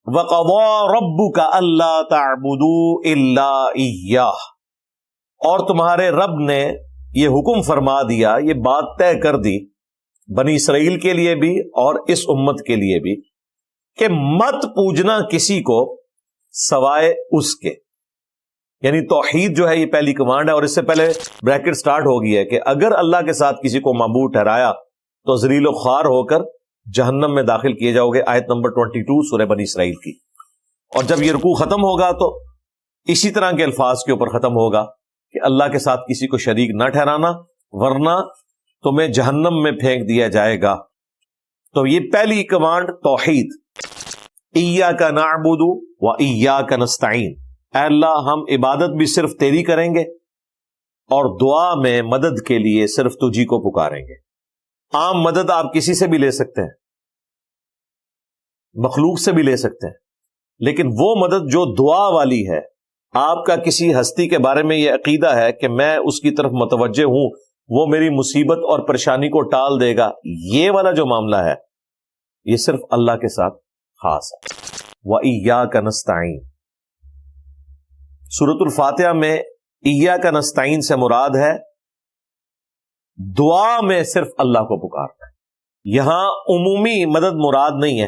وَقَضَى رَبُّكَ أَلَّا تَعْبُدُوا إِلَّا إِيَّاهُ، اور تمہارے رب نے یہ حکم فرما دیا، یہ بات طے کر دی بنی اسرائیل کے لیے بھی اور اس امت کے لیے بھی کہ مت پوجنا کسی کو سوائے اس کے، یعنی توحید جو ہے یہ پہلی کمانڈ ہے۔ اور اس سے پہلے بریکٹ سٹارٹ ہو گئی ہے کہ اگر اللہ کے ساتھ کسی کو معبود ٹھہرایا تو ذلیل و خوار ہو کر جہنم میں داخل کیے جاؤ گے، آیت نمبر 22 سورہ بنی اسرائیل کی۔ اور جب یہ رکوع ختم ہوگا تو اسی طرح کے الفاظ کے اوپر ختم ہوگا کہ اللہ کے ساتھ کسی کو شریک نہ ٹھہرانا ورنہ تمہیں جہنم میں پھینک دیا جائے گا۔ تو یہ پہلی کمانڈ توحید، ایاک نعبد و ایاک نستعین، اے اللہ ہم عبادت بھی صرف تیری کریں گے اور دعا میں مدد کے لیے صرف تجھی کو پکاریں گے۔ عام مدد آپ کسی سے بھی لے سکتے ہیں، مخلوق سے بھی لے سکتے ہیں، لیکن وہ مدد جو دعا والی ہے، آپ کا کسی ہستی کے بارے میں یہ عقیدہ ہے کہ میں اس کی طرف متوجہ ہوں، وہ میری مصیبت اور پریشانی کو ٹال دے گا، یہ والا جو معاملہ ہے یہ صرف اللہ کے ساتھ خاص ہے۔ وَإِيَّاكَ نَسْتَعِينُ، سورۃ الفاتحہ میں ایاک نستعین سے مراد ہے دعا میں صرف اللہ کو پکارنا ہے۔ یہاں عمومی مدد مراد نہیں ہے،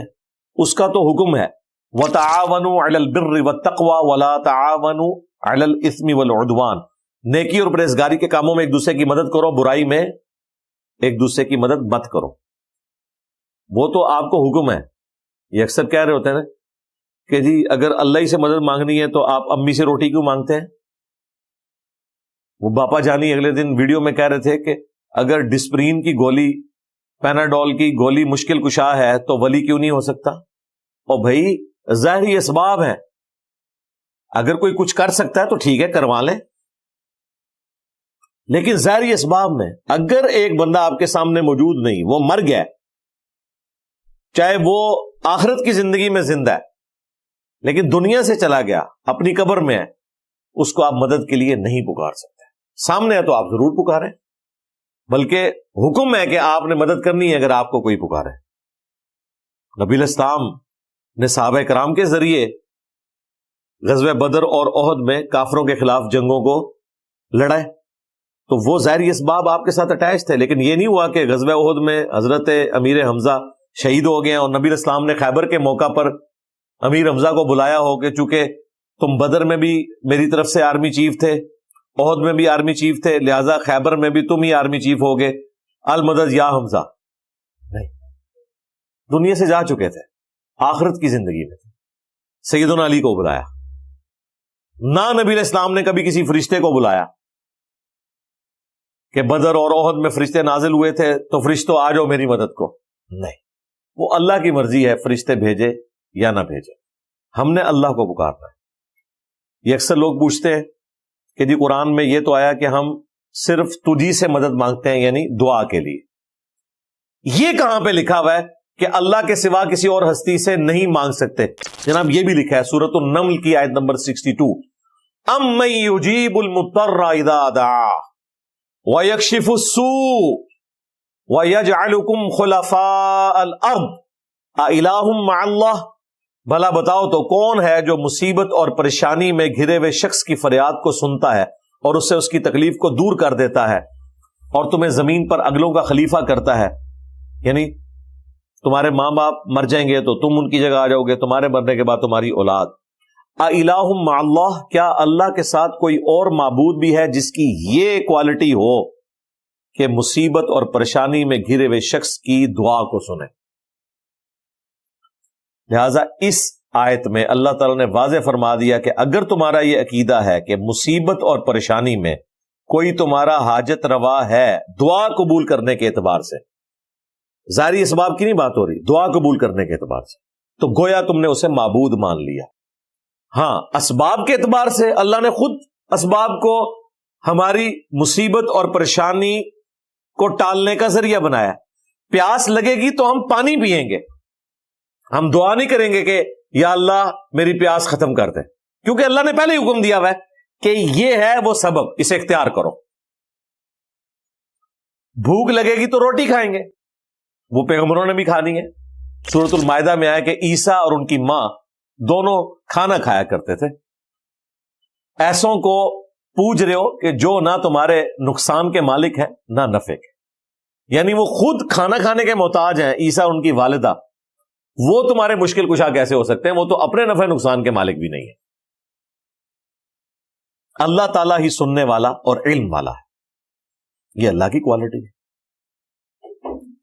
اس کا تو حکم ہے وَتَعَاوَنُوا عَلَى الْبِرِّ وَالتَّقْوَى وَلَا تَعَاوَنُوا عَلَى الْإِثْمِ وَالْعُدْوَانِ، نیکی اور پرہیزگاری کے کاموں میں ایک دوسرے کی مدد کرو، برائی میں ایک دوسرے کی مدد مت کرو۔ وہ تو آپ کو حکم ہے۔ یہ اکثر کہہ رہے ہوتے ہیں نا کہ جی اگر اللہ ہی سے مدد مانگنی ہے تو آپ امی سے روٹی کیوں مانگتے ہیں؟ وہ باپا جانی اگلے دن ویڈیو میں کہہ رہے تھے کہ اگر ڈسپرین کی گولی، پیناڈول کی گولی مشکل کشا ہے تو ولی کیوں نہیں ہو سکتا؟ اور بھائی ظاہری اسباب ہیں، اگر کوئی کچھ کر سکتا ہے تو ٹھیک ہے کروا لیں، لیکن ظاہری اسباب میں اگر ایک بندہ آپ کے سامنے موجود نہیں، وہ مر گیا، چاہے وہ آخرت کی زندگی میں زندہ ہے لیکن دنیا سے چلا گیا، اپنی قبر میں ہے، اس کو آپ مدد کے لیے نہیں پکار سکتے۔ سامنے ہے تو آپ ضرور پکاریں، بلکہ حکم ہے کہ آپ نے مدد کرنی ہے اگر آپ کو کوئی پکارے۔ نبی الاسلام نے صحابہ کرام کے ذریعے غزوہ بدر اور احد میں کافروں کے خلاف جنگوں کو لڑائے، تو وہ ظاہری اسباب آپ کے ساتھ اٹیچ تھے، لیکن یہ نہیں ہوا کہ غزوہ احد میں حضرت امیر حمزہ شہید ہو گئے اور نبی الاسلام نے خیبر کے موقع پر امیر حمزہ کو بلایا ہو کہ چونکہ تم بدر میں بھی میری طرف سے آرمی چیف تھے، احد میں بھی آرمی چیف تھے، لہذا خیبر میں بھی تم ہی آرمی چیف ہوگے، المدد یا حمزہ۔ نہیں، دنیا سے جا چکے تھے، آخرت کی زندگی میں تھے۔ سیدنا علی کو بلایا، نہ نبی علیہ السلام نے کبھی کسی فرشتے کو بلایا کہ بدر اور احد میں فرشتے نازل ہوئے تھے تو فرشتوں آ جاؤ میری مدد کو، نہیں، وہ اللہ کی مرضی ہے فرشتے بھیجے یا نہ بھیجے، ہم نے اللہ کو پکارنا ہے۔ یہ اکثر لوگ پوچھتے ہیں کہ جی قرآن میں یہ تو آیا کہ ہم صرف تجھی سے مدد مانگتے ہیں، یعنی دعا کے لیے، یہ کہاں پہ لکھا ہوا ہے کہ اللہ کے سوا کسی اور ہستی سے نہیں مانگ سکتے؟ جناب یہ بھی لکھا ہے سورۃ النمل کی آیت نمبر 62، اَمَّن يُجِيبُ الْمُضْطَرَّ إِذَا دَعَاهُ وَيَكْشِفُ السُّوءَ وَيَجْعَلُكُمْ خُلَفَاءَ الْأَرْضِ أَإِلَٰهٌ مَّعَ اللَّهِ، بھلا بتاؤ تو کون ہے جو مصیبت اور پریشانی میں گھرے ہوئے شخص کی فریاد کو سنتا ہے اور اس سے اس کی تکلیف کو دور کر دیتا ہے اور تمہیں زمین پر اگلوں کا خلیفہ کرتا ہے؟ یعنی تمہارے ماں باپ مر جائیں گے تو تم ان کی جگہ آ جاؤ گے، تمہارے مرنے کے بعد تمہاری اولاد۔ اِلَٰهٌ مَّعَ اللَّهِ، کیا اللہ کے ساتھ کوئی اور معبود بھی ہے جس کی یہ کوالٹی ہو کہ مصیبت اور پریشانی میں گھرے ہوئے شخص کی دعا کو سنے؟ لہذا اس آیت میں اللہ تعالیٰ نے واضح فرما دیا کہ اگر تمہارا یہ عقیدہ ہے کہ مصیبت اور پریشانی میں کوئی تمہارا حاجت روا ہے دعا قبول کرنے کے اعتبار سے، ظاہری اسباب کی نہیں بات ہو رہی، دعا قبول کرنے کے اعتبار سے، تو گویا تم نے اسے معبود مان لیا۔ ہاں، اسباب کے اعتبار سے اللہ نے خود اسباب کو ہماری مصیبت اور پریشانی کو ٹالنے کا ذریعہ بنایا۔ پیاس لگے گی تو ہم پانی پیئیں گے، ہم دعا نہیں کریں گے کہ یا اللہ میری پیاس ختم کر دے، کیونکہ اللہ نے پہلے ہی حکم دیا ہوا ہے کہ یہ ہے وہ سبب، اسے اختیار کرو۔ بھوک لگے گی تو روٹی کھائیں گے، وہ پیغمبروں نے بھی کھانی ہے۔ سورۃ المائدہ میں آیا کہ عیسیٰ اور ان کی ماں دونوں کھانا کھایا کرتے تھے. ایسوں کو پوچھ رہے ہو کہ جو نہ تمہارے نقصان کے مالک ہیں نہ نفع کے, یعنی وہ خود کھانا کھانے کے محتاج ہیں. عیسیٰ ان کی والدہ, وہ تمہارے مشکل کشا کیسے ہو سکتے ہیں؟ وہ تو اپنے نفع نقصان کے مالک بھی نہیں ہے. اللہ تعالیٰ ہی سننے والا اور علم والا ہے. یہ اللہ کی کوالٹی ہے.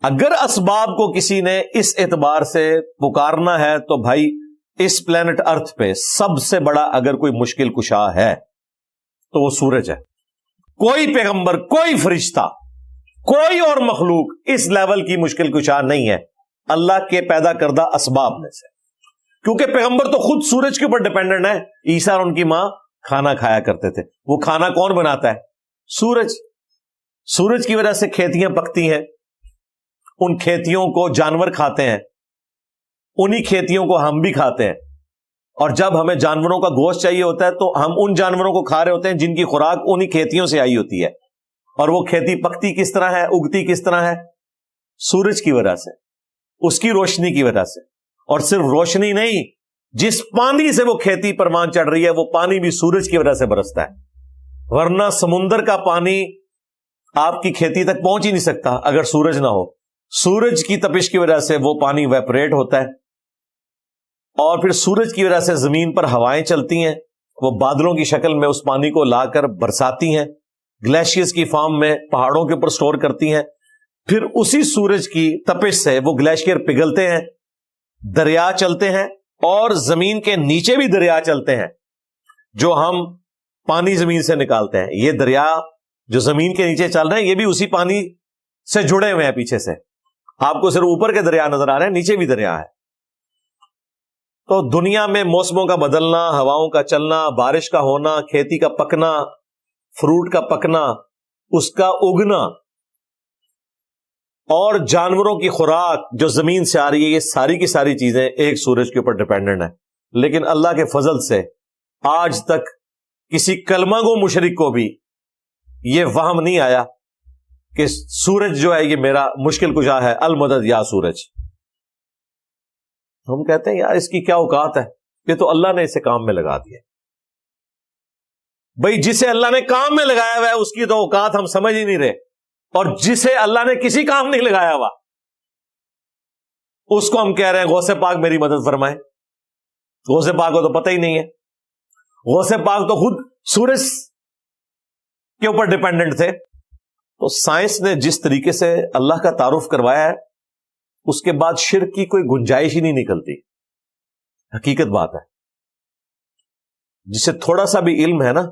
اگر اسباب کو کسی نے اس اعتبار سے پکارنا ہے تو بھائی اس پلانٹ ارتھ پہ سب سے بڑا اگر کوئی مشکل کشا ہے تو وہ سورج ہے. کوئی پیغمبر, کوئی فرشتہ, کوئی اور مخلوق اس لیول کی مشکل کشا نہیں ہے اللہ کے پیدا کردہ اسباب میں سے, کیونکہ پیغمبر تو خود سورج کے اوپر ڈیپینڈنٹ ہے. عیسیٰ اور ان کی ماں کھانا کھایا کرتے تھے. وہ کھانا کون بناتا ہے؟ سورج. سورج کی وجہ سے کھیتیاں پکتی ہیں, ان کھیتیوں کو جانور کھاتے ہیں, انہی کھیتیوں کو ہم بھی کھاتے ہیں. اور جب ہمیں جانوروں کا گوشت چاہیے ہوتا ہے تو ہم ان جانوروں کو کھا رہے ہوتے ہیں جن کی خوراک انہی کھیتیوں سے آئی ہوتی ہے. اور وہ کھیتی پکتی کس طرح ہے, اگتی کس طرح ہے؟ سورج کی وجہ سے, اس کی روشنی کی وجہ سے. اور صرف روشنی نہیں, جس پانی سے وہ کھیتی پرمان چڑھ رہی ہے وہ پانی بھی سورج کی وجہ سے برستا ہے. ورنہ سمندر کا پانی آپ کی کھیتی تک پہنچ ہی نہیں سکتا اگر سورج نہ ہو. سورج کی تپش کی وجہ سے وہ پانی ویپریٹ ہوتا ہے, اور پھر سورج کی وجہ سے زمین پر ہوائیں چلتی ہیں, وہ بادلوں کی شکل میں اس پانی کو لا کر برساتی ہیں, گلیشیئرز کی فارم میں پہاڑوں کے اوپر سٹور کرتی ہیں. پھر اسی سورج کی تپش سے وہ گلیشیئر پگھلتے ہیں, دریا چلتے ہیں, اور زمین کے نیچے بھی دریا چلتے ہیں جو ہم پانی زمین سے نکالتے ہیں. یہ دریا جو زمین کے نیچے چل رہے ہیں یہ بھی اسی پانی سے جڑے ہوئے ہیں پیچھے سے. آپ کو صرف اوپر کے دریا نظر آ رہے ہیں, نیچے بھی دریا ہے. تو دنیا میں موسموں کا بدلنا, ہواؤں کا چلنا, بارش کا ہونا, کھیتی کا پکنا, فروٹ کا پکنا, اس کا اگنا, اور جانوروں کی خوراک جو زمین سے آ رہی ہے, یہ ساری کی ساری چیزیں ایک سورج کے اوپر ڈیپینڈنٹ ہیں. لیکن اللہ کے فضل سے آج تک کسی کلمہ گو مشرک کو بھی یہ وہم نہیں آیا کہ سورج جو ہے یہ میرا مشکل کشا ہے, المدد یا سورج. ہم کہتے ہیں یار اس کی کیا اوقات ہے, یہ تو اللہ نے اسے کام میں لگا دیا. بھائی جسے اللہ نے کام میں لگایا ہوا ہے اس کی تو اوقات ہم سمجھ ہی نہیں رہے, اور جسے اللہ نے کسی کام نہیں لگایا ہوا اس کو ہم کہہ رہے ہیں غوث پاک میری مدد فرمائے. غوث پاک کو تو پتہ ہی نہیں ہے. غوث پاک تو خود سورج کے اوپر ڈیپینڈنٹ تھے. تو سائنس نے جس طریقے سے اللہ کا تعارف کروایا ہے اس کے بعد شرک کی کوئی گنجائش ہی نہیں نکلتی. حقیقت بات ہے. جسے تھوڑا سا بھی علم ہے نا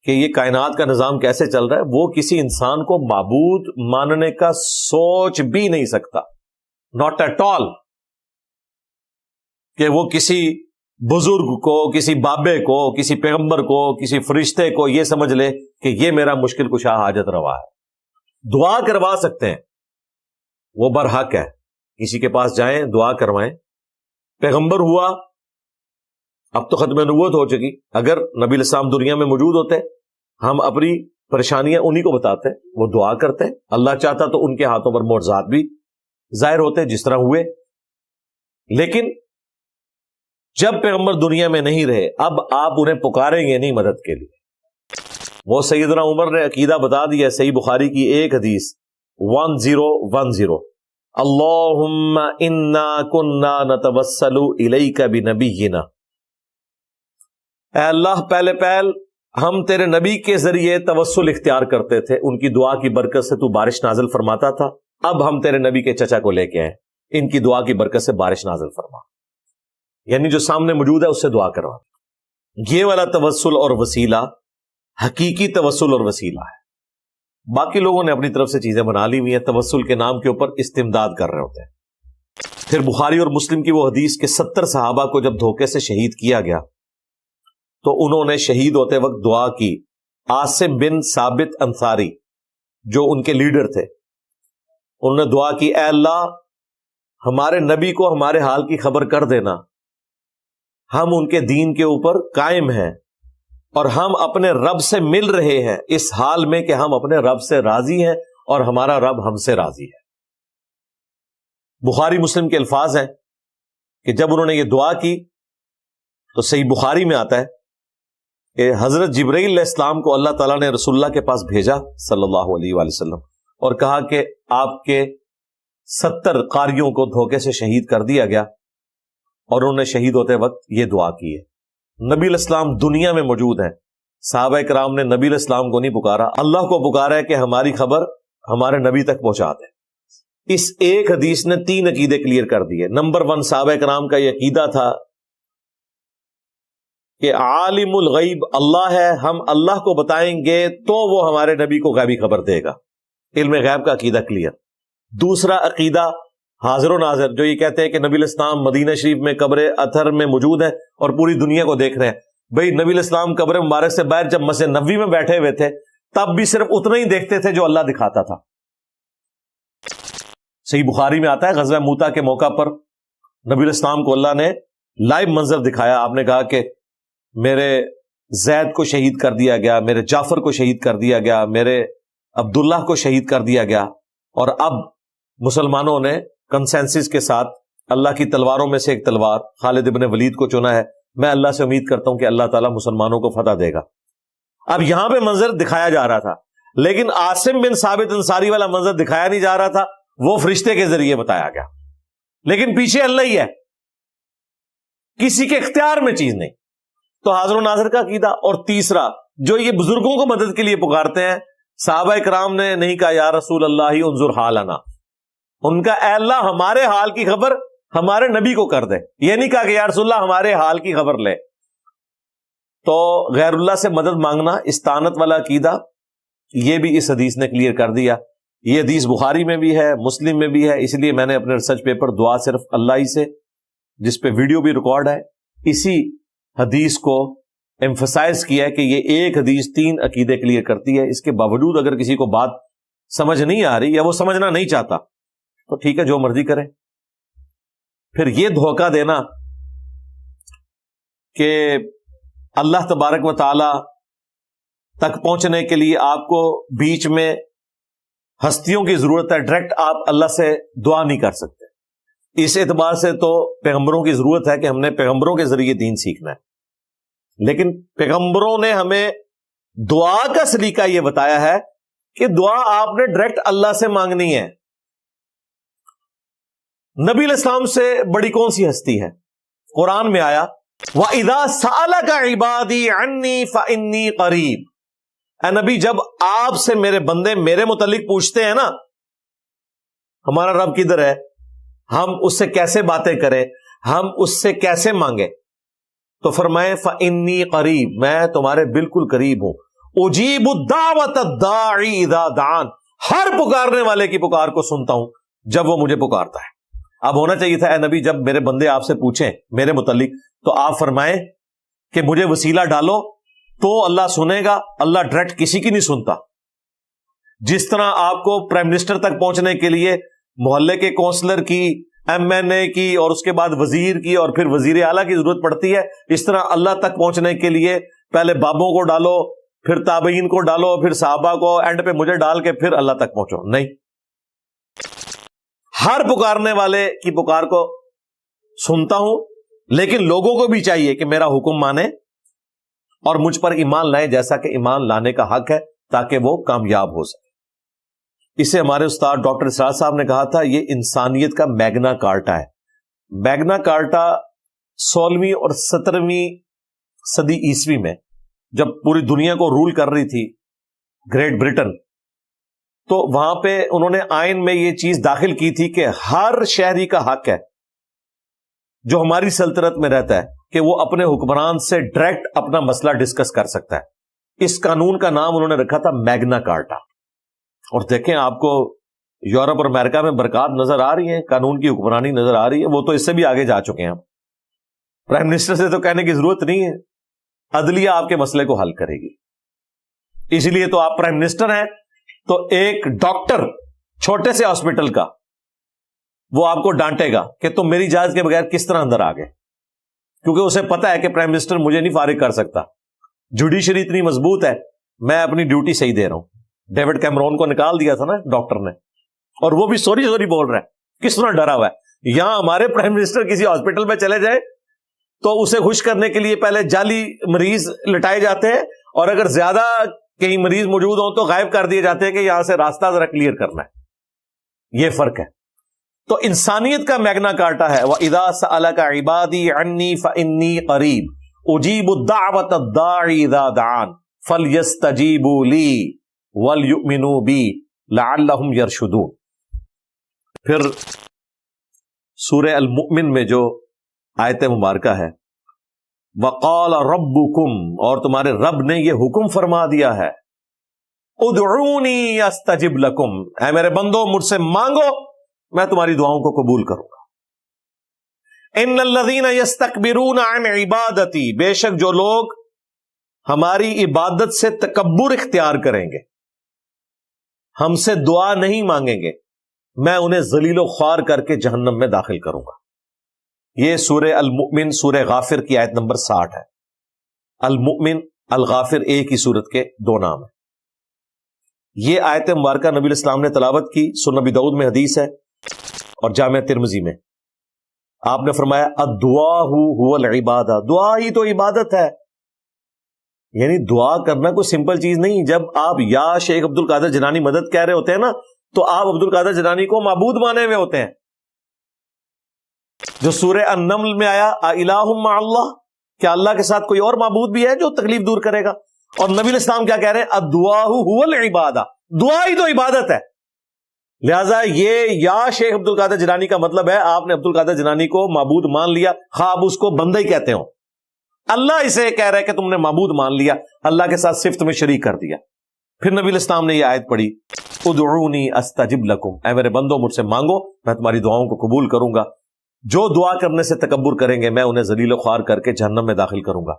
کہ یہ کائنات کا نظام کیسے چل رہا ہے, وہ کسی انسان کو معبود ماننے کا سوچ بھی نہیں سکتا, ناٹ ایٹ آل, کہ وہ کسی بزرگ کو, کسی بابے کو, کسی پیغمبر کو, کسی فرشتے کو یہ سمجھ لے کہ یہ میرا مشکل کشا حاجت روا ہے. دعا کروا سکتے ہیں, وہ برحق ہے, کسی کے پاس جائیں دعا کروائیں. پیغمبر ہوا, اب تو ختم نبوت ہو چکی, اگر نبی علیہ السلام دنیا میں موجود ہوتے ہم اپنی پریشانیاں انہی کو بتاتے, وہ دعا کرتے. اللہ چاہتا تو ان کے ہاتھوں پر معجزات بھی ظاہر ہوتے جس طرح ہوئے. لیکن جب پیغمبر دنیا میں نہیں رہے, اب آپ انہیں پکاریں گے نہیں مدد کے لیے. وہ سیدنا عمر نے عقیدہ بتا دیا, صحیح بخاری کی ایک حدیث 1010, اللہم انا کننا نتوسل الیک بنبینا, اے اللہ پہلے پہل ہم تیرے نبی کے ذریعے توسل اختیار کرتے تھے, ان کی دعا کی برکت سے تو بارش نازل فرماتا تھا. اب ہم تیرے نبی کے چچا کو لے کے آئے, ان کی دعا کی برکت سے بارش نازل فرما, یعنی جو سامنے موجود ہے اس سے دعا کروا. یہ والا توسل اور وسیلہ حقیقی توسل اور وسیلہ ہے. باقی لوگوں نے اپنی طرف سے چیزیں بنا لی ہوئی ہیں, توسل کے نام کے اوپر استمداد کر رہے ہوتے ہیں. پھر بخاری اور مسلم کی وہ حدیث کہ 70 صحابہ کو جب دھوکے سے شہید کیا گیا تو انہوں نے شہید ہوتے وقت دعا کی. عاصم بن ثابت انصاری جو ان کے لیڈر تھے, انہوں نے دعا کی, اے اللہ ہمارے نبی کو ہمارے حال کی خبر کر دینا, ہم ان کے دین کے اوپر قائم ہیں اور ہم اپنے رب سے مل رہے ہیں اس حال میں کہ ہم اپنے رب سے راضی ہیں اور ہمارا رب ہم سے راضی ہے. بخاری مسلم کے الفاظ ہیں کہ جب انہوں نے یہ دعا کی تو صحیح بخاری میں آتا ہے کہ حضرت جبرائیل علیہ السلام کو اللہ تعالیٰ نے رسول اللہ کے پاس بھیجا صلی اللہ علیہ وآلہ وسلم، اور کہا کہ آپ کے 70 قاریوں کو دھوکے سے شہید کر دیا گیا، اور انہوں نے شہید ہوتے وقت یہ دعا کی ہے۔ نبی علیہ السلام دنیا میں موجود ہیں، صحابہ کرام نے نبی علیہ السلام کو نہیں پکارا، اللہ کو پکارا ہے کہ ہماری خبر ہمارے نبی تک پہنچا دیں۔ اس ایک حدیث نے 3 عقیدے کلیئر کر دیے۔ نمبر 1، صحابہ کرام کا یہ عقیدہ تھا کہ عالم الغیب اللہ ہے، ہم اللہ کو بتائیں گے تو وہ ہمارے نبی کو غیبی خبر دے گا، علم غیب کا عقیدہ کلیئر۔ دوسرا عقیدہ حاضر و ناظر، جو یہ کہتے ہیں کہ نبی علیہ السلام مدینہ شریف میں قبر اطہر میں موجود ہے اور پوری دنیا کو دیکھ رہے ہیں۔ بھئی نبی علیہ السلام قبر مبارک سے باہر جب مسجد نبوی میں بیٹھے ہوئے تھے تب بھی صرف اتنا ہی دیکھتے تھے جو اللہ دکھاتا تھا۔ صحیح بخاری میں آتا ہے غزوہ موتا کے موقع پر نبی علیہ السلام کو اللہ نے لائیو منظر دکھایا، آپ نے کہا کہ میرے زید کو شہید کر دیا گیا، میرے جعفر کو شہید کر دیا گیا، میرے عبداللہ کو شہید کر دیا گیا، اور اب مسلمانوں نے کنسنسس کے ساتھ اللہ کی تلواروں میں سے ایک تلوار خالد ابن ولید کو چنا ہے، میں اللہ سے امید کرتا ہوں کہ اللہ تعالیٰ مسلمانوں کو فتح دے گا۔ اب یہاں پہ منظر دکھایا جا رہا تھا، لیکن عاصم بن ثابت انصاری والا منظر دکھایا نہیں جا رہا تھا، وہ فرشتے کے ذریعے بتایا گیا، لیکن پیچھے اللہ ہی ہے، کسی کے اختیار میں چیز نہیں۔ تو حاضر و ناظر کا عقیدہ۔ اور تیسرا، جو یہ بزرگوں کو مدد کے لیے پکارتے ہیں، صحابہ کرام نے نہیں کہا یا رسول اللہ انظر حالنا، ان کا اے اللہ ہمارے حال کی خبر ہمارے نبی کو کر دے، یہ نہیں کہا کہ یا رسول اللہ ہمارے حال کی خبر لے۔ تو غیر اللہ سے مدد مانگنا، استعانت والا عقیدہ، یہ بھی اس حدیث نے کلیئر کر دیا۔ یہ حدیث بخاری میں بھی ہے، مسلم میں بھی ہے، اس لیے میں نے اپنے ریسرچ پیپر دعا صرف اللہ ہی سے، جس پہ ویڈیو بھی ریکارڈ ہے، اسی حدیث کو ایمفسائز کیا ہے کہ یہ ایک حدیث 3 عقیدے کلیئر کرتی ہے۔ اس کے باوجود اگر کسی کو بات سمجھ نہیں آ رہی یا وہ سمجھنا نہیں چاہتا تو ٹھیک ہے، جو مرضی کرے۔ پھر یہ دھوکہ دینا کہ اللہ تبارک و تعالی تک پہنچنے کے لیے آپ کو بیچ میں ہستیوں کی ضرورت ہے، ڈائریکٹ آپ اللہ سے دعا نہیں کر سکتے۔ اس اعتبار سے تو پیغمبروں کی ضرورت ہے کہ ہم نے پیغمبروں کے ذریعے دین سیکھنا ہے، لیکن پیغمبروں نے ہمیں دعا کا سلیقہ یہ بتایا ہے کہ دعا آپ نے ڈائریکٹ اللہ سے مانگنی ہے۔ نبی علیہ السلام سے بڑی کون سی ہستی ہے؟ قرآن میں آیا وَإِذَا سَأَلَكَ عِبَادِي عَنِّي فَإِنِّي قَرِيب، اے نبی جب آپ سے میرے بندے میرے متعلق پوچھتے ہیں نا، ہمارا رب کدھر ہے، ہم اس سے کیسے باتیں کریں، ہم اس سے کیسے مانگیں، تو فرمائے فَإِنِّي قَرِيب، میں تمہارے بالکل قریب ہوں، اجیب الدعوۃ الداعی اذا دعان، ہر پکارنے والے کی پکار کو سنتا ہوں جب وہ مجھے پکارتا ہے۔ اب ہونا چاہیے تھا اے نبی جب میرے بندے آپ سے پوچھیں میرے متعلق تو آپ فرمائیں کہ مجھے وسیلہ ڈالو تو اللہ سنے گا، اللہ ڈائریکٹ کسی کی نہیں سنتا۔ جس طرح آپ کو پرائم منسٹر تک پہنچنے کے لیے محلے کے کونسلر کی، ایم این اے کی، اور اس کے بعد وزیر کی، اور پھر وزیر اعلیٰ کی ضرورت پڑتی ہے، اس طرح اللہ تک پہنچنے کے لیے پہلے بابوں کو ڈالو، پھر تابعین کو ڈالو، پھر صحابہ کو، اینڈ پہ مجھے ڈال کے پھر اللہ تک پہنچو۔ نہیں، ہر پکارنے والے کی پکار کو سنتا ہوں، لیکن لوگوں کو بھی چاہیے کہ میرا حکم مانے اور مجھ پر ایمان لائیں جیسا کہ ایمان لانے کا حق ہے، تاکہ وہ کامیاب ہو سکے۔ اسے ہمارے استاد ڈاکٹر اسرار صاحب نے کہا تھا یہ انسانیت کا میگنا کارٹا ہے۔ میگنا کارٹا 16ویں اور 17ویں صدی عیسوی میں جب پوری دنیا کو رول کر رہی تھی گریٹ برٹن، تو وہاں پہ انہوں نے آئین میں یہ چیز داخل کی تھی کہ ہر شہری کا حق ہے جو ہماری سلطنت میں رہتا ہے کہ وہ اپنے حکمران سے ڈائریکٹ اپنا مسئلہ ڈسکس کر سکتا ہے۔ اس قانون کا نام انہوں نے رکھا تھا میگنا کارٹا۔ اور دیکھیں آپ کو یورپ اور امریکہ میں برکات نظر آ رہی ہیں، قانون کی حکمرانی نظر آ رہی ہے، وہ تو اس سے بھی آگے جا چکے ہیں۔ پرائم منسٹر سے تو کہنے کی ضرورت نہیں ہے، عدلیہ آپ کے مسئلے کو حل کرے گی۔ اس لیے تو آپ پرائم منسٹر ہیں تو ایک ڈاکٹر چھوٹے سے ہاسپٹل کا وہ آپ کو ڈانٹے گا کہ تم میری اجازت کے بغیر کس طرح اندر آ گئے، کیونکہ اسے پتا ہے کہ پرائم منسٹر مجھے نہیں فارغ کر سکتا، جوڈیشری اتنی مضبوط ہے، میں اپنی ڈیوٹی صحیح دے رہا ہوں۔ ڈیوڈ کیمرون کو نکال دیا تھا نا ڈاکٹر نے، اور وہ بھی سوری بول رہا ہے، کس طرح ڈرا ہوا ہے۔ یہاں ہمارے پرائم منسٹر کسی ہاسپٹل میں چلے جائیں تو اسے خوش کرنے کے لیے پہلے جعلی مریض لٹائے جاتے ہیں، اور اگر زیادہ کہیں مریض موجود ہوں تو غائب کر دیے جاتے ہیں کہ یہاں سے راستہ ذرا کلیئر کرنا ہے۔ یہ فرق ہے۔ تو انسانیت کا میگنا کارٹا ہے، وَإِذَا سَأَلَكَ عِبَادِي عَنِّي فَإِنِّي قَرِيبٌ أُجِيبُ الدَّعْوَةَ الدَّاعِ إِذَا دَعَانِ فَلْيَسْتَجِيبُوا لِي وَلْيُؤْمِنُوا بِي لَعَلَّهُمْ يَرْشُدُونَ۔ پھر سورہ المؤمن میں جو آیت مبارکہ ہے، وَقَالَ رَبُّكُمْ، اور تمہارے رب نے یہ حکم فرما دیا ہے، ادعونی استجب لکم، اے میرے بندو مجھ سے مانگو میں تمہاری دعاؤں کو قبول کروں گا۔ ان الذین یستکبرون عن عبادتی، بے شک جو لوگ ہماری عبادت سے تکبر اختیار کریں گے، ہم سے دعا نہیں مانگیں گے، میں انہیں ذلیل و خوار کر کے جہنم میں داخل کروں گا۔ یہ سورہ المؤمن سورہ غافر کی آیت نمبر 60 ہے۔ المؤمن الغافر ایک ہی سورت کے دو نام ہیں۔ یہ آیت مبارکہ نبی الاسلام نے تلاوت کی، سنن ابی داؤد میں حدیث ہے اور جامع ترمذی میں۔ آپ نے فرمایا الدعاء هو العبادہ، دعا ہی تو عبادت ہے۔ یعنی دعا کرنا کوئی سمپل چیز نہیں۔ جب آپ یا شیخ عبد القادر جیلانی مدد کہہ رہے ہوتے ہیں نا، تو آپ عبد القادر جیلانی کو معبود مانے ہوئے ہوتے ہیں۔ جو سورہ النمل میں آیا الہ مع اللہ، کیا اللہ کے ساتھ کوئی اور معبود بھی ہے جو تکلیف دور کرے گا؟ اور نبی الاسلام کیا کہہ رہے ہیں؟ الدعاء هو العبادہ، دعا ہی تو عبادت ہے۔ لہذا یہ یا شیخ عبد القادر جیلانی کا مطلب ہے آپ نے عبد القادر جیلانی کو معبود مان لیا، خواہ آپ اس کو بندہ ہی کہتے ہو۔ اللہ اسے کہہ رہا ہے کہ تم نے معبود مان لیا، اللہ کے ساتھ صفت میں شریک کر دیا۔ پھر نبی الاسلام نے یہ آیت پڑھی ادعونی استجب لکم، اے میرے بندو مجھ سے مانگو میں تمہاری دعاؤں کو قبول کروں گا۔ جو دعا کرنے سے تکبر کریں گے میں انہیں ذلیل و خوار کر کے جہنم میں داخل کروں گا۔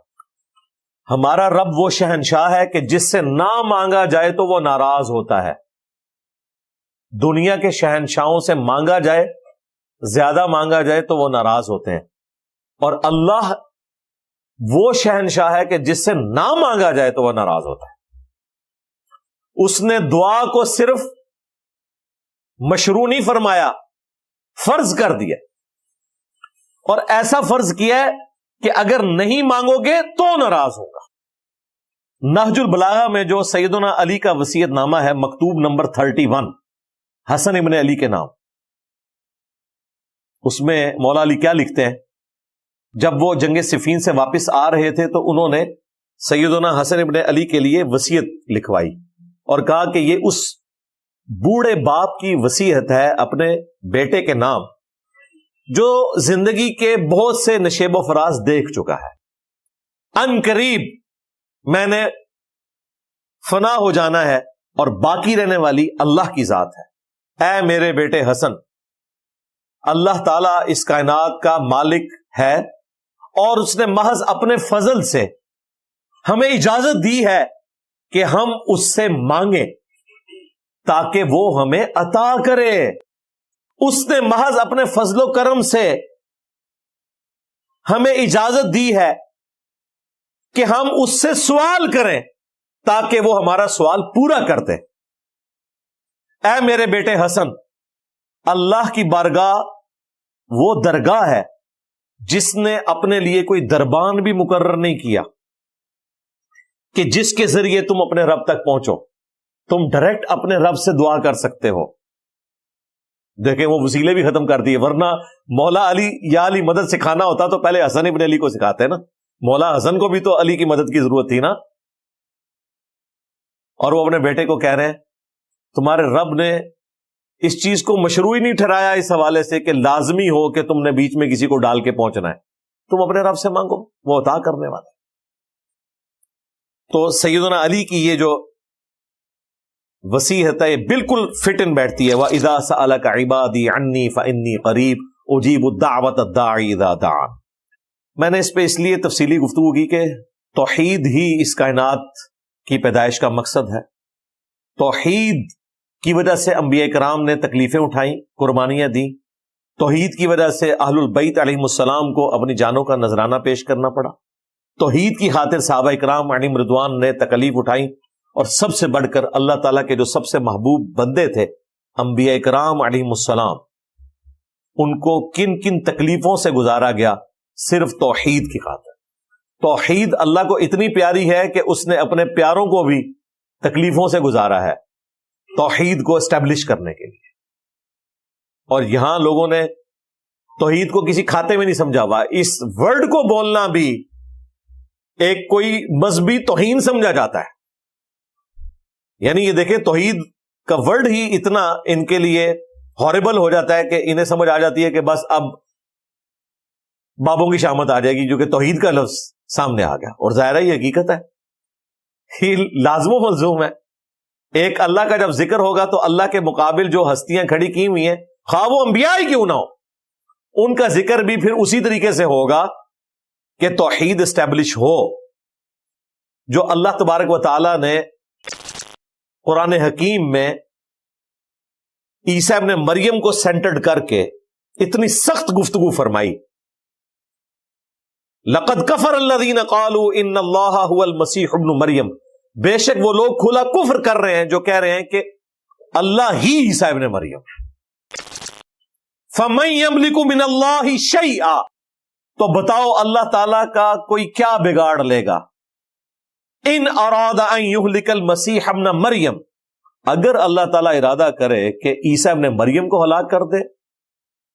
ہمارا رب وہ شہنشاہ ہے کہ جس سے نہ مانگا جائے تو وہ ناراض ہوتا ہے۔ دنیا کے شہنشاہوں سے مانگا جائے، زیادہ مانگا جائے تو وہ ناراض ہوتے ہیں، اور اللہ وہ شہنشاہ ہے کہ جس سے نہ مانگا جائے تو وہ ناراض ہوتا ہے۔ اس نے دعا کو صرف مشروع نہیں فرمایا، فرض کر دیا، اور ایسا فرض کیا ہے کہ اگر نہیں مانگو گے تو ناراض ہوگا۔ نہج البلاغہ میں جو سیدنا علی کا وصیت نامہ ہے، مکتوب نمبر 31 حسن ابن علی کے نام، اس میں مولا علی کیا لکھتے ہیں؟ جب وہ جنگ صفین سے واپس آ رہے تھے تو انہوں نے سیدنا حسن ابن علی کے لیے وصیت لکھوائی اور کہا کہ یہ اس بوڑھے باپ کی وصیت ہے اپنے بیٹے کے نام، جو زندگی کے بہت سے نشیب و فراز دیکھ چکا ہے، ان قریب میں نے فنا ہو جانا ہے اور باقی رہنے والی اللہ کی ذات ہے۔ اے میرے بیٹے حسن، اللہ تعالیٰ اس کائنات کا مالک ہے، اور اس نے محض اپنے فضل سے ہمیں اجازت دی ہے کہ ہم اس سے مانگیں تاکہ وہ ہمیں عطا کرے۔ اس نے محض اپنے فضل و کرم سے ہمیں اجازت دی ہے کہ ہم اس سے سوال کریں تاکہ وہ ہمارا سوال پورا کر دے۔ اے میرے بیٹے حسن، اللہ کی بارگاہ وہ درگاہ ہے جس نے اپنے لیے کوئی دربان بھی مقرر نہیں کیا کہ جس کے ذریعے تم اپنے رب تک پہنچو، تم ڈائریکٹ اپنے رب سے دعا کر سکتے ہو۔ دیکھیں وہ وسیلے بھی ختم کر دیے، ورنہ مولا علی یا علی مدد سکھانا ہوتا تو پہلے حسن ابن علی کو سکھاتے ہیں نا۔ مولا حسن کو بھی تو علی کی مدد کی ضرورت تھی نا، اور وہ اپنے بیٹے کو کہہ رہے ہیں تمہارے رب نے اس چیز کو مشروع ہی نہیں ٹھہرایا اس حوالے سے کہ لازمی ہو کہ تم نے بیچ میں کسی کو ڈال کے پہنچنا ہے، تم اپنے رب سے مانگو، وہ عطا کرنے والا ہے۔ تو سیدنا علی کی یہ جو وصیت ہے بالکل فٹ ان بیٹھتی ہے، وَإِذَا سَأَلَكَ عِبَادِي عَنِّي فَإِنِّي قَرِيبٌ أُجِيبُ الدَّعْوَةَ الدَّاعِ إِذَا دَعَانِ۔ میں نے اس پہ اس لیے تفصیلی گفتگو کی کہ توحید ہی اس کائنات کی پیدائش کا مقصد ہے۔ توحید کی وجہ سے انبیاء کرام نے تکلیفیں اٹھائیں، قربانیاں دیں۔ توحید کی وجہ سے اہل البیت علیہم السلام کو اپنی جانوں کا نذرانہ پیش کرنا پڑا۔ توحید کی خاطر صحابہ کرام علیہم رضوان نے تکلیف اٹھائیں، اور سب سے بڑھ کر اللہ تعالیٰ کے جو سب سے محبوب بندے تھے انبیاء کرام علیہم السلام، ان کو کن کن تکلیفوں سے گزارا گیا، صرف توحید کی خاطر. توحید اللہ کو اتنی پیاری ہے کہ اس نے اپنے پیاروں کو بھی تکلیفوں سے گزارا ہے توحید کو اسٹیبلش کرنے کے لیے. اور یہاں لوگوں نے توحید کو کسی کھاتے میں نہیں سمجھا ہوا. اس ورڈ کو بولنا بھی ایک کوئی مذہبی توہین سمجھا جاتا ہے. یعنی یہ دیکھیں توحید کا ورڈ ہی اتنا ان کے لیے ہاربل ہو جاتا ہے کہ انہیں سمجھ آ جاتی ہے کہ بس اب بابوں کی شامت آ جائے گی جو کہ توحید کا لفظ سامنے آ گیا. اور ظاہر ہی حقیقت ہے, یہ لازم و ملزوم ہے. ایک اللہ کا جب ذکر ہوگا تو اللہ کے مقابل جو ہستیاں کھڑی کی ہوئی ہیں خواہ وہ انبیاء ہی کیوں نہ ہو, ان کا ذکر بھی پھر اسی طریقے سے ہوگا کہ توحید اسٹیبلش ہو. جو اللہ تبارک و تعالی نے قرآن حکیم میں عیسیٰ ابن مریم کو سینٹرڈ کر کے اتنی سخت گفتگو فرمائی. لقد کفر الذین قالوا ان اللہ هو المسیح ابن مریم, بے شک وہ لوگ کھلا کفر کر رہے ہیں جو کہہ رہے ہیں کہ اللہ ہی عیسیٰ ابن مریم. فَمَن يَمْلِكُ مِنَ اللَّهِ شَيْئًا, تو بتاؤ اللہ تعالیٰ کا کوئی کیا بگاڑ لے گا. ان اراد ان یہلک المسیح ابن مریم, اگر اللہ تعالیٰ ارادہ کرے کہ عیسیٰ ابن مریم کو ہلاک کر دے,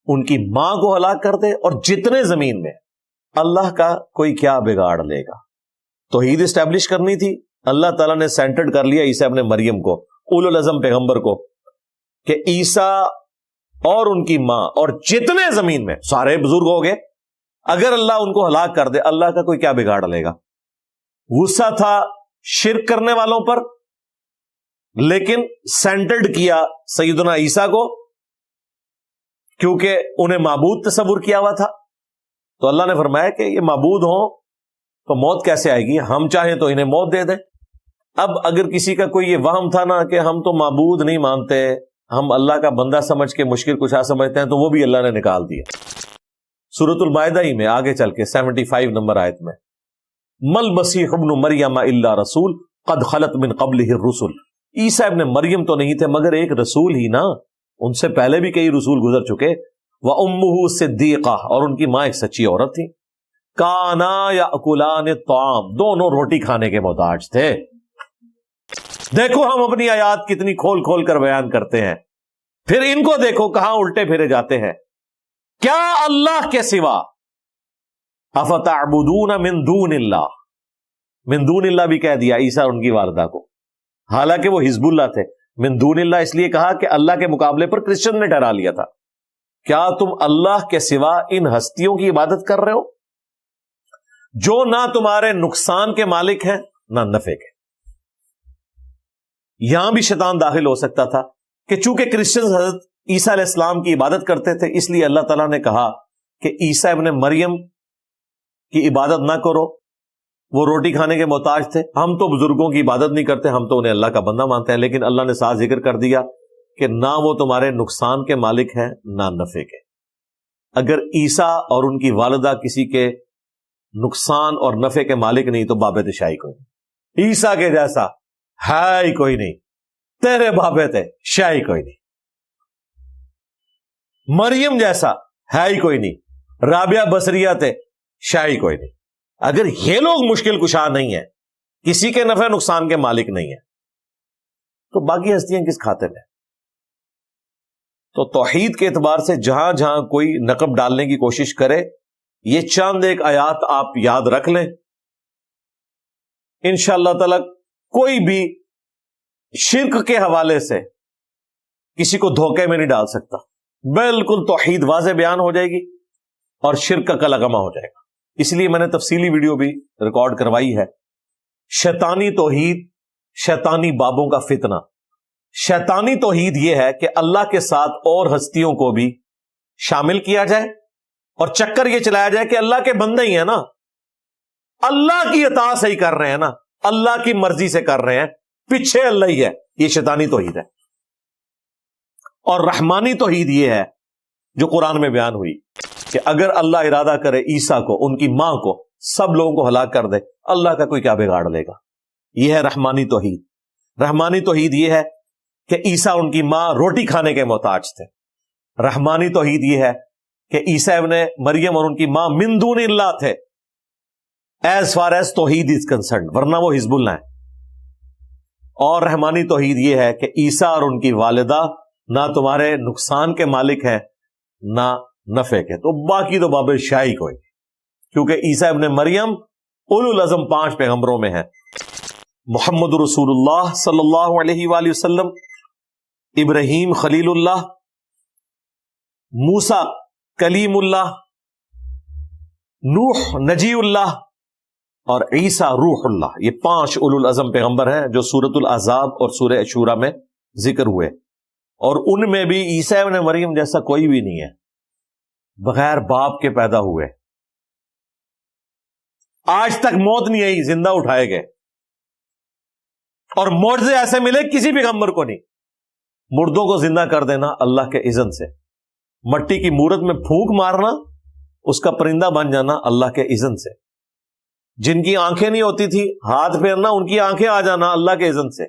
ان کی ماں کو ہلاک کر دے, اور جتنے زمین میں, اللہ کا کوئی کیا بگاڑ لے گا. توحید اسٹیبلش کرنی تھی, اللہ تعالیٰ نے سینٹرڈ کر لیا عیسیٰ ابن مریم کو, اولو العزم پیغمبر کو, کہ عیسیٰ اور ان کی ماں اور جتنے زمین میں سارے بزرگ ہو گئے, اگر اللہ ان کو ہلاک کر دے اللہ کا کوئی کیا بگاڑ لے گا. غصہ تھا شرک کرنے والوں پر, لیکن سینٹرڈ کیا سیدنا عیسیٰ کو کیونکہ انہیں معبود تصور کیا ہوا تھا. تو اللہ نے فرمایا کہ یہ معبود ہوں تو موت کیسے آئے گی, ہم چاہیں تو انہیں موت دے دیں. اب اگر کسی کا کوئی یہ وہم تھا نا کہ ہم تو معبود نہیں مانتے, ہم اللہ کا بندہ سمجھ کے مشکل کچھ سمجھتے ہیں, تو وہ بھی اللہ نے نکال دیا. سورۃ المائدہ ہی میں آگے چل کے 75 نمبر آیت میں, مل مسیح ابن مریم الا رسول قد خلت من قبلہ الرسل, عیسیٰ ابن مریم تو نہیں تھے مگر ایک رسول ہی نا, ان سے پہلے بھی کئی رسول گزر چکے. وَأُمُّهُ صِدِّيقَةٌ, اور ان کی ماں ایک سچی عورت تھی. كَانَا يَأْكُلَانِ الطَّعَامَ, دونوں روٹی کھانے کے محتاج تھے. دیکھو ہم اپنی آیات کتنی کھول کھول کر بیان کرتے ہیں, پھر ان کو دیکھو کہاں الٹے پھرے جاتے ہیں. کیا اللہ کے سوا افتعبدون من دون اللہ, من دون اللہ بھی کہہ دیا عیسیٰ اور ان کی والدہ کو, حالانکہ وہ حزب اللہ تھے. من دون اللہ اس لیے کہا کہ اللہ کے مقابلے پر کرسچن نے ٹھہرا لیا تھا. کیا تم اللہ کے سوا ان ہستیوں کی عبادت کر رہے ہو جو نہ تمہارے نقصان کے مالک ہیں نہ نفع کے. یہاں بھی شیطان داخل ہو سکتا تھا کہ چونکہ کرسچن حضرت عیسیٰ علیہ السلام کی عبادت کرتے تھے, اس لیے اللہ تعالیٰ نے کہا کہ عیسیٰ ابن مریم کی عبادت نہ کرو, وہ روٹی کھانے کے محتاج تھے. ہم تو بزرگوں کی عبادت نہیں کرتے, ہم تو انہیں اللہ کا بندہ مانتے ہیں. لیکن اللہ نے ساتھ ذکر کر دیا کہ نہ وہ تمہارے نقصان کے مالک ہیں نہ نفع کے. اگر عیسیٰ اور ان کی والدہ کسی کے نقصان اور نفع کے مالک نہیں تو بابے شاہی کوئی نہیں. عیسیٰ کے جیسا ہے ہی کوئی نہیں, تیرے بابے تھے شاہی کوئی نہیں. مریم جیسا ہے ہی کوئی نہیں, رابعہ بصریہ تھے شاہی کوئی نہیں. اگر یہ لوگ مشکل کشا نہیں ہیں, کسی کے نفع نقصان کے مالک نہیں ہیں, تو باقی ہستیاں کس کھاتے میں. تو توحید کے اعتبار سے جہاں جہاں کوئی نقب ڈالنے کی کوشش کرے, یہ چند ایک آیات آپ یاد رکھ لیں, انشاءاللہ تعالی کوئی بھی شرک کے حوالے سے کسی کو دھوکے میں نہیں ڈال سکتا. بالکل توحید واضح بیان ہو جائے گی اور شرک کا کلغمہ ہو جائے گا. اس لیے میں نے تفصیلی ویڈیو بھی ریکارڈ کروائی ہے. شیطانی توحید, شیطانی بابوں کا فتنہ. شیطانی توحید یہ ہے کہ اللہ کے ساتھ اور ہستیوں کو بھی شامل کیا جائے اور چکر یہ چلایا جائے کہ اللہ کے بندے ہی ہیں نا, اللہ کی اطاعت سے ہی کر رہے ہیں نا, اللہ کی مرضی سے کر رہے ہیں, پیچھے اللہ ہی ہے. یہ شیطانی توحید ہے. اور رحمانی توحید یہ ہے جو قرآن میں بیان ہوئی کہ اگر اللہ ارادہ کرے عیسیٰ کو, ان کی ماں کو, سب لوگوں کو ہلاک کر دے, اللہ کا کوئی کیا بگاڑ لے گا. یہ ہے رحمانی توحید. رحمانی توحید یہ ہے کہ عیسیٰ ان کی ماں روٹی کھانے کے محتاج تھے. رحمانی توحید یہ ہے کہ عیسیٰ ابن مریم اور ان کی ماں من دون اللہ تھے ایز فار ایز توحید از کنسرنڈ، ورنہ وہ حزب اللہ ہیں. اور رحمانی توحید یہ ہے کہ عیسیٰ اور ان کی والدہ نہ تمہارے نقصان کے مالک ہیں نہ نفع کے. تو باقی تو باب شاہی کوئی، کیونکہ عیسیٰ ابن مریم اولو العزم 5 پیغمبروں میں ہے. محمد رسول اللہ صلی اللہ علیہ وآلہ وسلم، ابراہیم خلیل اللہ، موسیٰ کلیم اللہ، نوح نجی اللہ، اور عیسیٰ روح اللہ. یہ 5 اولو العزم پیغمبر ہیں جو سورۃ الاحزاب اور سورہ عشورہ میں ذکر ہوئے. اور ان میں بھی عیسیٰ ابن مریم جیسا کوئی بھی نہیں ہے، بغیر باپ کے پیدا ہوئے، آج تک موت نہیں آئی، زندہ اٹھائے گئے. اور معجزے ایسے ملے کسی پیغمبر کو نہیں. مردوں کو زندہ کر دینا اللہ کے اذن سے، مٹی کی مورت میں پھونک مارنا، اس کا پرندہ بن جانا اللہ کے اذن سے. جن کی آنکھیں نہیں ہوتی تھی ہاتھ پھیرنا، ان کی آنکھیں آ جانا اللہ کے اذن سے.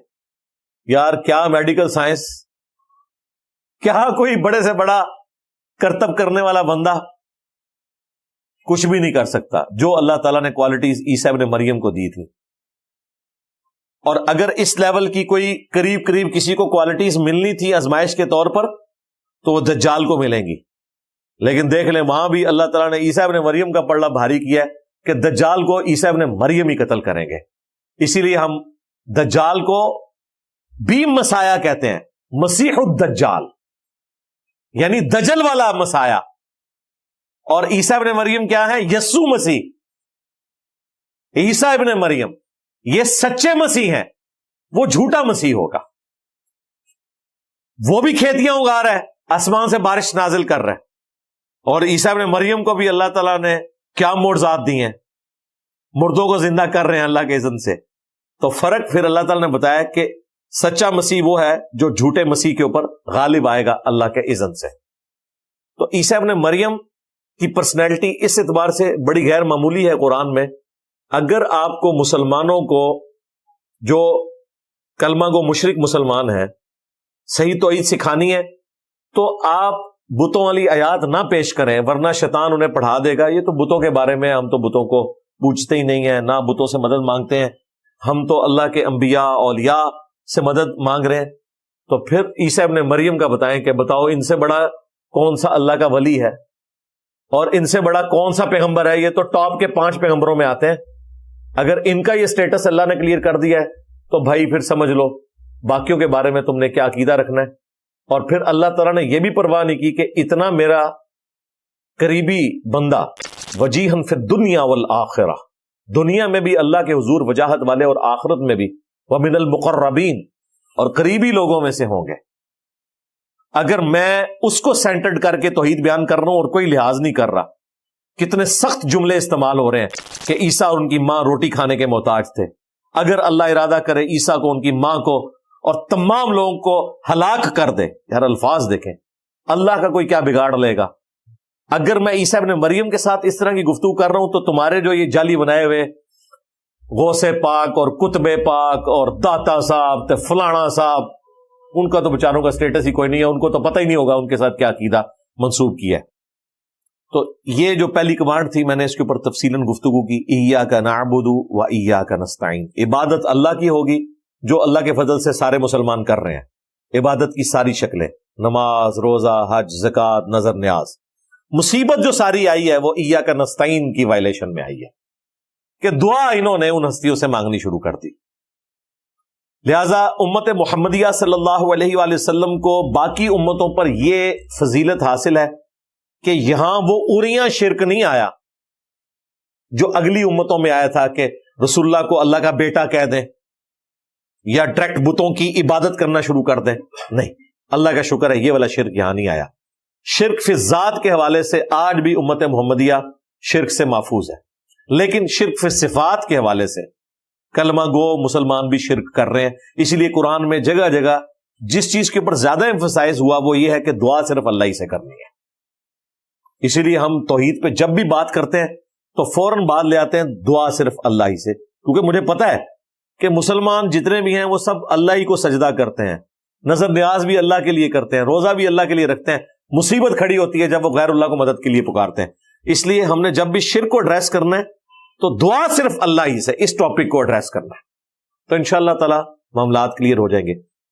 یار کیا میڈیکل سائنس، کیا کوئی بڑے سے بڑا کرتب کرنے والا بندہ کچھ بھی نہیں کر سکتا جو اللہ تعالیٰ نے کوالٹیز عیسیٰ ابن مریم کو دی تھی. اور اگر اس لیول کی کوئی قریب کسی کو کوالٹیز ملنی تھی آزمائش کے طور پر تو وہ دجال کو ملیں گی. لیکن دیکھ لیں وہاں بھی اللہ تعالیٰ نے عیسیٰ ابن مریم کا پلڑا بھاری کیا ہے کہ دجال کو عیسیٰ ابن مریم ہی قتل کریں گے. اسی لیے ہم دجال کو بھی مسیح کہتے ہیں، مسیح الدجال، یعنی دجل والا مسیح. اور عیسیٰ ابن مریم کیا ہے؟ یسوع مسیح. عیسیٰ ابن مریم یہ سچے مسیح ہیں، وہ جھوٹا مسیح ہوگا. وہ بھی کھیتیاں اگا رہا ہے، آسمان سے بارش نازل کر رہا ہے. اور عیسیٰ ابن مریم کو بھی اللہ تعالیٰ نے کیا معجزات دی ہیں، مردوں کو زندہ کر رہے ہیں اللہ کے اذن سے. تو فرق پھر اللہ تعالیٰ نے بتایا کہ سچا مسیح وہ ہے جو جھوٹے مسیح کے اوپر غالب آئے گا اللہ کے اذن سے. تو عیسیٰ ابن مریم کی پرسنالٹی اس اعتبار سے بڑی غیر معمولی ہے قرآن میں. اگر آپ کو مسلمانوں کو جو کلمہ گو مشرک مسلمان ہیں صحیح توحید سکھانی ہے تو آپ بتوں والی آیات نہ پیش کریں، ورنہ شیطان انہیں پڑھا دے گا یہ تو بتوں کے بارے میں، ہم تو بتوں کو پوچھتے ہی نہیں ہیں، نہ بتوں سے مدد مانگتے ہیں، ہم تو اللہ کے انبیاء اولیاء سے مدد مانگ رہے ہیں. تو پھر عیسیٰ ابن مریم کا بتائیں کہ بتاؤ ان سے بڑا کون سا اللہ کا ولی ہے اور ان سے بڑا کون سا پیغمبر ہے؟ یہ تو ٹاپ کے 5 پیغمبروں میں آتے ہیں. اگر ان کا یہ سٹیٹس اللہ نے کلیئر کر دیا ہے تو بھائی پھر سمجھ لو باقیوں کے بارے میں تم نے کیا عقیدہ رکھنا ہے. اور پھر اللہ تعالیٰ نے یہ بھی پرواہ نہیں کی کہ اتنا میرا قریبی بندہ وجیہن فی الدنیا والآخرہ، دنیا میں بھی اللہ کے حضور وجاہت والے اور آخرت میں بھی ومن المقربین، اور قریبی لوگوں میں سے ہوں گے. اگر میں اس کو سینٹرڈ کر کے توحید بیان کر رہا ہوں اور کوئی لحاظ نہیں کر رہا، کتنے سخت جملے استعمال ہو رہے ہیں کہ عیسیٰ اور ان کی ماں روٹی کھانے کے محتاج تھے. اگر اللہ ارادہ کرے عیسیٰ کو، ان کی ماں کو اور تمام لوگوں کو ہلاک کر دے، یار الفاظ دیکھیں، اللہ کا کوئی کیا بگاڑ لے گا؟ اگر میں عیسیٰ ابن مریم کے ساتھ اس طرح کی گفتگو کر رہا ہوں تو تمہارے جو یہ جعلی بنائے ہوئے غوث پاک اور کتب پاک اور داتا صاحب تے فلانا صاحب، ان کا تو بیچاروں کا سٹیٹس ہی کوئی نہیں ہے، ان کو تو پتہ ہی نہیں ہوگا ان کے ساتھ کیا عقیدہ منسوب کیا ہے. تو یہ جو پہلی کمانڈ تھی میں نے اس کے اوپر تفصیلاً گفتگو کی، ایاک نعبد و ایاک نستعین. عبادت اللہ کی ہوگی جو اللہ کے فضل سے سارے مسلمان کر رہے ہیں. عبادت کی ساری شکلیں، نماز، روزہ، حج، زکوٰۃ، نظر نیاز. مصیبت جو ساری آئی ہے وہ ایاک نستعین کی وائلیشن میں آئی ہے کہ دعا انہوں نے ان ہستیوں سے مانگنی شروع کر دی. لہذا امت محمدیہ صلی اللہ علیہ وآلہ وسلم کو باقی امتوں پر یہ فضیلت حاصل ہے کہ یہاں وہ اوریاں شرک نہیں آیا جو اگلی امتوں میں آیا تھا کہ رسول اللہ کو اللہ کا بیٹا کہہ دیں یا ڈائریکٹ بتوں کی عبادت کرنا شروع کر دیں. نہیں، اللہ کا شکر ہے یہ والا شرک یہاں نہیں آیا. شرک فی ذات کے حوالے سے آج بھی امت محمدیہ شرک سے محفوظ ہے، لیکن شرک فی صفات کے حوالے سے کلمہ گو مسلمان بھی شرک کر رہے ہیں. اسی لیے قرآن میں جگہ جگہ جس چیز کے اوپر زیادہ ایمفسائز ہوا وہ یہ ہے کہ دعا صرف اللہ ہی سے کرنی ہے. اسی لیے ہم توحید پہ جب بھی بات کرتے ہیں تو فوراً بات لے آتے ہیں دعا صرف اللہ ہی سے، کیونکہ مجھے پتا ہے کہ مسلمان جتنے بھی ہیں وہ سب اللہ ہی کو سجدہ کرتے ہیں، نظر نیاز بھی اللہ کے لیے کرتے ہیں، روزہ بھی اللہ کے لیے رکھتے ہیں، مصیبت کھڑی ہوتی ہے جب وہ غیر اللہ کو مدد کے لیے پکارتے ہیں. اس لیے ہم نے جب بھی شرک کو ایڈریس کرنا ہے تو دعا صرف اللہ ہی سے اس ٹاپک کو ایڈریس کرنا ہے, تو انشاءاللہ تعالی معاملات کلیئر ہو جائیں گے.